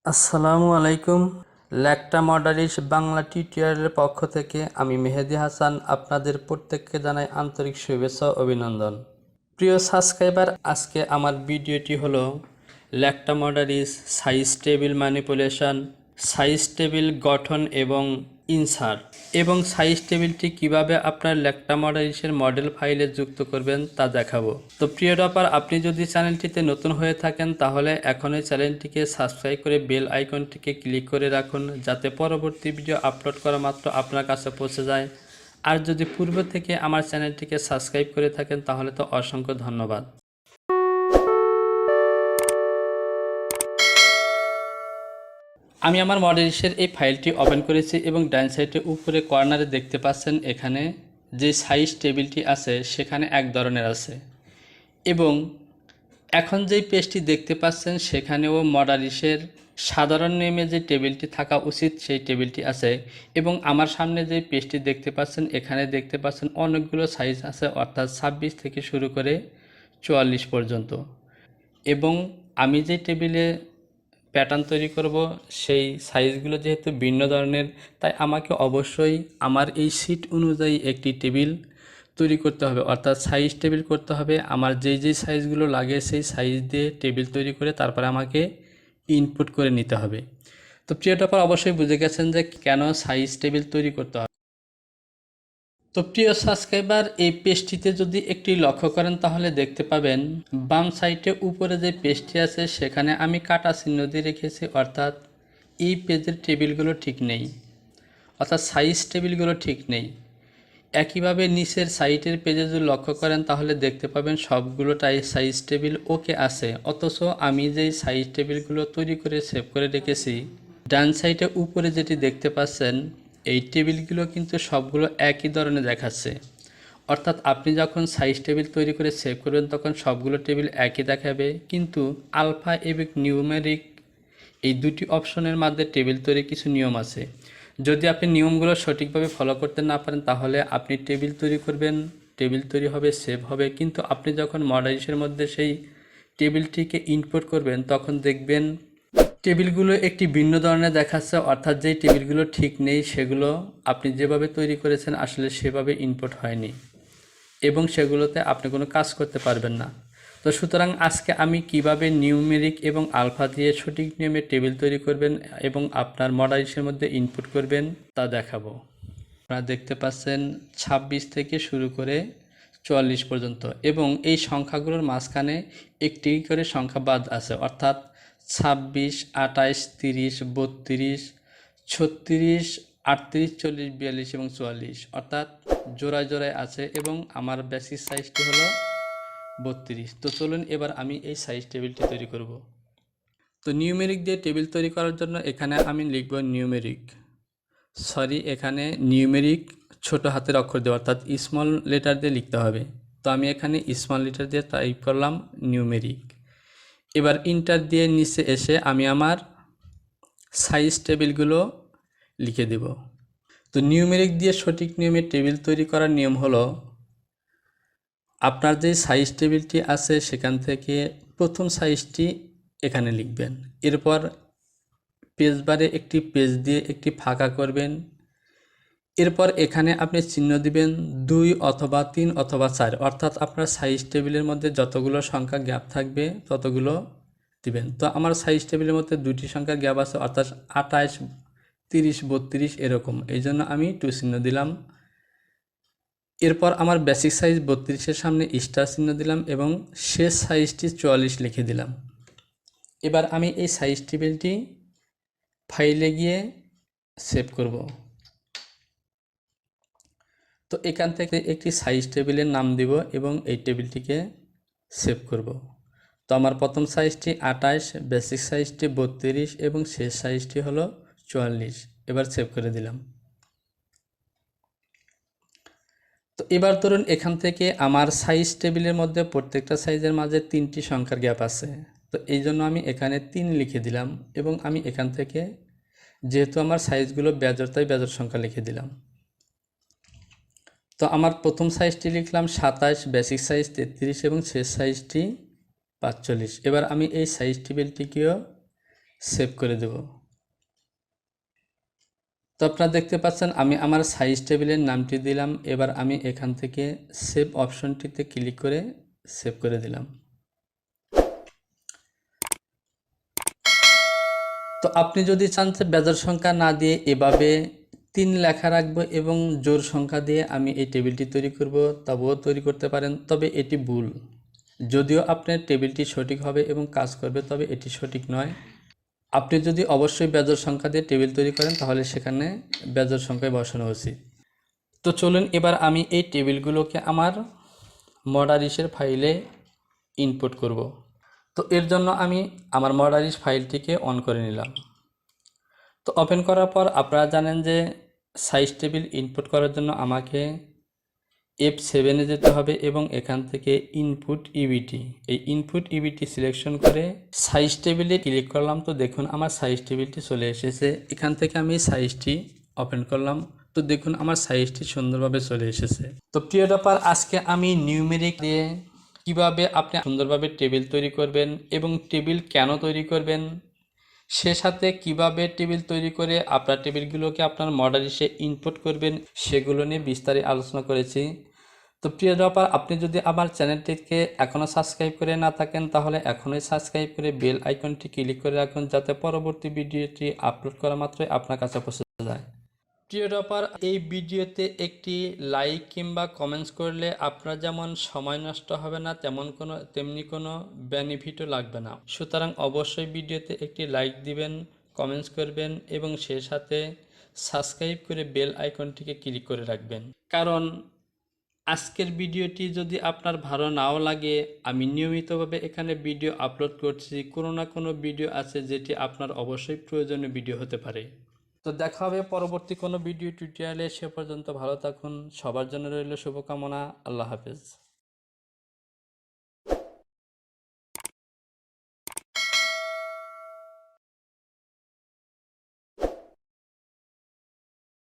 আসসালামু আলাইকুম। ল্যাকটা মডারিস বাংলা টিউটোরিয়ালের পক্ষ থেকে আমি মেহেদি হাসান আপনাদের প্রত্যেককে জানাই আন্তরিক শুভেচ্ছা ও অভিনন্দন। প্রিয় সাবস্ক্রাইবার, আজকে আমার ভিডিওটি হলো ল্যাকটা মডারিস size table manipulation, size table গঠন এবং ইনসার্ট এবং সাইজ টেবিলটি কিভাবে আপনার ল্যাকটা মডারিসের মডেল ফাইলে যুক্ত করবেন তা দেখাবো। তো প্রিয় ডপার, আপনি যদি চ্যানেলটিতে নতুন হয়ে থাকেন তাহলে এখনই চ্যানেলটিকে সাবস্ক্রাইব করে বেল আইকনটিকে ক্লিক করে রাখুন, যাতে পরবর্তী ভিডিও আপলোড করা মাত্র আপনার কাছে পৌঁছে যায়। আর যদি পূর্ব থেকে আমার চ্যানেলটিকে সাবস্ক্রাইব করে থাকেন তাহলে তো অসংখ্য ধন্যবাদ। আমি আমার মডেলিসের এই ফাইলটি ওপেন করেছি এবং ডান সাইডে উপরে কর্নারে দেখতে পাচ্ছেন এখানে যে সাইজ টেবিলটি আছে সেখানে এক ধরনের আছে, এবং এখন যেই পেজটি দেখতে পাচ্ছেন সেখানেও মডেলিসের সাধারণ নিয়মে যে টেবিলটি থাকা উচিত সেই টেবিলটি আছে। এবং আমার সামনে যে পেজটি দেখতে পাচ্ছেন এখানে দেখতে পাচ্ছেন অনেকগুলো সাইজ আছে, অর্থাৎ 26 থেকে শুরু করে 44 পর্যন্ত। এবং আমি যে টেবিলে প্যাটার্ন তৈরি করব সেই সাইজগুলো যেহেতু ভিন্ন ধরনের, তাই আমাকে অবশ্যই আমার এই শীট অনুযায়ী একটি টেবিল তৈরি করতে হবে, অর্থাৎ সাইজ টেবিল করতে হবে। আমার যেই সাইজগুলো লাগে সেই সাইজ দিয়ে টেবিল তৈরি করে তারপরে আমাকে ইনপুট করে নিতে হবে। তো প্রিয় টপার, অবশ্যই বুঝে গেছেন যে কেন সাইজ টেবিল তৈরি করতে হবে। তো প্রিয় সাবস্ক্রাইবার, এই পেজটিতে যদি একটি লক্ষ্য করেন তাহলে দেখতে পাবেন বাম সাইডে উপরে যে পেজটি আছে সেখানে আমি কাটা চিহ্ন দিয়ে রেখেছি, অর্থাৎ এই পেজের টেবিলগুলো ঠিক নেই, অর্থাৎ সাইজ টেবিলগুলো ঠিক নেই। একইভাবে নিচের সাইটের পেজে যদি লক্ষ্য করেন তাহলে দেখতে পাবেন সবগুলোটাই সাইজ টেবিল ওকে আছে, অথচ আমি যেই সাইজ টেবিলগুলো তৈরি করে সেভ করে রেখেছি ডান সাইডে উপরে যেটি দেখতে পাচ্ছেন এই টেবিলগুলো কিন্তু সবগুলো একই ধরনের দেখাচ্ছে। অর্থাৎ আপনি যখন সাইজ টেবিল তৈরি করে সেভ করবেন তখন সবগুলো টেবিল একই দেখাবে, কিন্তু আলফা এবং নিউমেরিক এই দুটি অপশনের মধ্যে টেবিল তৈরি কিছু নিয়ম আছে। যদি আপনি নিয়মগুলো সঠিকভাবে ফলো করতে না পারেন তাহলে আপনি টেবিল তৈরি করবেন, টেবিল তৈরি হবে, সেভ হবে, কিন্তু আপনি যখন মডেলিসের মধ্যে সেই টেবিলটিকে ইনপুট করবেন তখন দেখবেন টেবিলগুলো একটি ভিন্ন ধরনের দেখাচ্ছে, অর্থাৎ যেই টেবিলগুলো ঠিক নেই সেগুলো আপনি যেভাবে তৈরি করেছেন আসলে সেভাবে ইনপুট হয়নি এবং সেগুলোতে আপনি কোনো কাজ করতে পারবেন না। তো সুতরাং আজকে আমি কিভাবে নিউমেরিক এবং আলফা দিয়ে সঠিক নিয়মে টেবিল তৈরি করবেন এবং আপনার মডেলিসের মধ্যে ইনপুট করবেন তা দেখাবো। আপনারা দেখতে পাচ্ছেন 26 থেকে শুরু করে 44 পর্যন্ত, এবং এই সংখ্যাগুলোর মাঝখানে একটি করে সংখ্যা বাদ আছে, অর্থাৎ 26, 28, 30, 32, 36, 38, 40, 42 এবং 44, অর্থাৎ জোড়ায় জোড়ায় আছে, এবং আমার বেসিক সাইজটি হলো 32। তো চলুন এবার আমি এই সাইজ টেবিলটি তৈরি করব। তো নিউমেরিক দিয়ে টেবিল তৈরি করার জন্য এখানে আমি লিখব এখানে নিউমেরিক ছোট হাতের অক্ষর দিয়ে, অর্থাৎ স্মল লেটার দিয়ে লিখতে হবে। তো আমি এখানে স্মল লেটার দিয়ে টাইপ করলাম নিউমেরিক। এবার ইন্টার দিয়ে নিচে এসে আমি আমার সাইজ টেবিলগুলো লিখে দেব। তো নিউমেরিক দিয়ে সঠিক নিয়মে টেবিল তৈরি করার নিয়ম হলো আপনার যে সাইজ টেবিলটি আছে সেখান থেকে প্রথম সাইজটি এখানে লিখবেন, এরপর পেজ বারে একটি পেজ দিয়ে একটি ফাঁকা করবেন, এরপর এখানে আপনি চিহ্ন দিবেন 2 অথবা 3 অথবা 4, অর্থাৎ আপনার সাইজ টেবিলের মধ্যে যতগুলো সংখ্যা গ্যাপ থাকবে ততগুলো দিবেন। তো আমার সাইজ টেবিলের মধ্যে দুটি সংখ্যার গ্যাপ আছে, অর্থাৎ 28, 30, 32 এরকম, এই জন্য আমি 2 চিহ্ন দিলাম। এরপর আমার বেসিক সাইজ 32-এর সামনে স্টার চিহ্ন দিলাম এবং শেষ সাইজটি 44 লিখে দিলাম। এবার আমি এই সাইজ টেবিলটি ফাইলে গিয়ে সেভ করব। তো এখান থেকে একটি সাইজ টেবিলের নাম দিব এবং এই টেবিলটিকে সেভ করব। তো আমার প্রথম সাইজটি 28, বেসিক সাইজটি 32 এবং শেষ সাইজটি হলো 44। এবার সেভ করে দিলাম। তো এবার ধরুন এখান থেকে আমার সাইজ টেবিলের মধ্যে প্রত্যেকটা সাইজের মাঝে 3টি সংখ্যার গ্যাপ আছে, তো এই জন্য আমি এখানে 3 লিখে দিলাম এবং আমি এখান থেকে যেহেতু আমার সাইজগুলো বেজোড় তাই বেজোড় সংখ্যা লিখে দিলাম। তো আমার প্রথম সাইজটি লিখলাম 27, বেসিক সাইজ 33 এবং শেষ সাইজটি 45। এবার আমি এই সাইজ টেবিলটিকেও সেভ করে দেব। তো আপনারা দেখতে পাচ্ছেন আমি আমার সাইজ টেবিলের নামটি দিলাম। এবার আমি এখান থেকে সেভ অপশনটিতে ক্লিক করে সেভ করে দিলাম। তো আপনি যদি চান যে বেজোড় সংখ্যা না দিয়ে এভাবে 3 লেখা রাখবো এবং জোড় সংখ্যা দিয়ে আমি এই টেবিলটি তৈরি করব, তবুও তৈরি করতে পারেন, তবে এটি ভুল। যদিও আপনার টেবিলটি সঠিক হবে এবং কাজ করবে, তবে এটি সঠিক নয়। আপনি যদি অবশ্যই বেজোড় সংখ্যা দিয়ে টেবিল তৈরি করেন তাহলে সেখানে বেজোড় সংখ্যায় বসানো উচিত। তো চলুন এবার আমি এই টেবিলগুলোকে আমার মডারিসের ফাইলে ইনপুট করব। তো এর জন্য আমি আমার মডারিস ফাইলটিকে অন করে নিলাম। তো ওপেন করার পর আপনারা জানেন যে সাইজ টেবিল ইনপুট করার জন্য আমাকে F7 এ যেতে হবে এবং এখান থেকে ইনপুট ইবিটি, এই ইনপুট ইবিটি সিলেকশন করে সাইজ টেবিলে ক্লিক করলাম। তো দেখুন আমার সাইজ টেবিলটি চলে এসেছে। এখান থেকে আমি সাইজটি ওপেন করলাম। তো দেখুন আমার সাইজটি সুন্দরভাবে চলে এসেছে। তো প্রিয় ব্যাপার, আজকে আমি নিউমেরিক দিয়ে কিভাবে আপনি সুন্দরভাবে টেবিল তৈরি করবেন এবং টেবিল কেন তৈরি করবেন, সে সাথে কিভাবে টেবিল তৈরি করে আপনার টেবিলগুলোকে আপনার মডারিসে ইনপুট করবেন সেগুলো নিয়ে বিস্তারিত আলোচনা করেছি। তো প্রিয় ব্যাপার, আপনি যদি আমার চ্যানেলটিকে এখনও সাবস্ক্রাইব করে না থাকেন তাহলে এখনই সাবস্ক্রাইব করে বেল আইকনটি ক্লিক করে রাখুন, যাতে পরবর্তী ভিডিওটি আপলোড করা মাত্রই আপনার কাছে পৌঁছে যায়। প্রিয় ব্যাপার, এই ভিডিওতে একটি লাইক কিংবা কমেন্টস করলে আপনার যেমন সময় নষ্ট হবে না তেমনি কোনো বেনিফিটও লাগবে না। সুতরাং অবশ্যই ভিডিওতে একটি লাইক দিবেন, কমেন্টস করবেন এবং সেই সাথে সাবস্ক্রাইব করে বেল আইকনটিকে ক্লিক করে রাখবেন। কারণ আজকের ভিডিওটি যদি আপনার ভালো নাও লাগে, আমি নিয়মিতভাবে এখানে ভিডিও আপলোড করছি, কোনো না কোনো ভিডিও আছে যেটি আপনার অবশ্যই প্রয়োজনীয় ভিডিও হতে পারে। তো দেখা হবে পরবর্তী কোনো ভিডিও টিউটোরিয়ালে। সে পর্যন্ত ভালো থাকুন। সবার জন্য রইল শুভকামনা। আল্লাহ হাফেজ।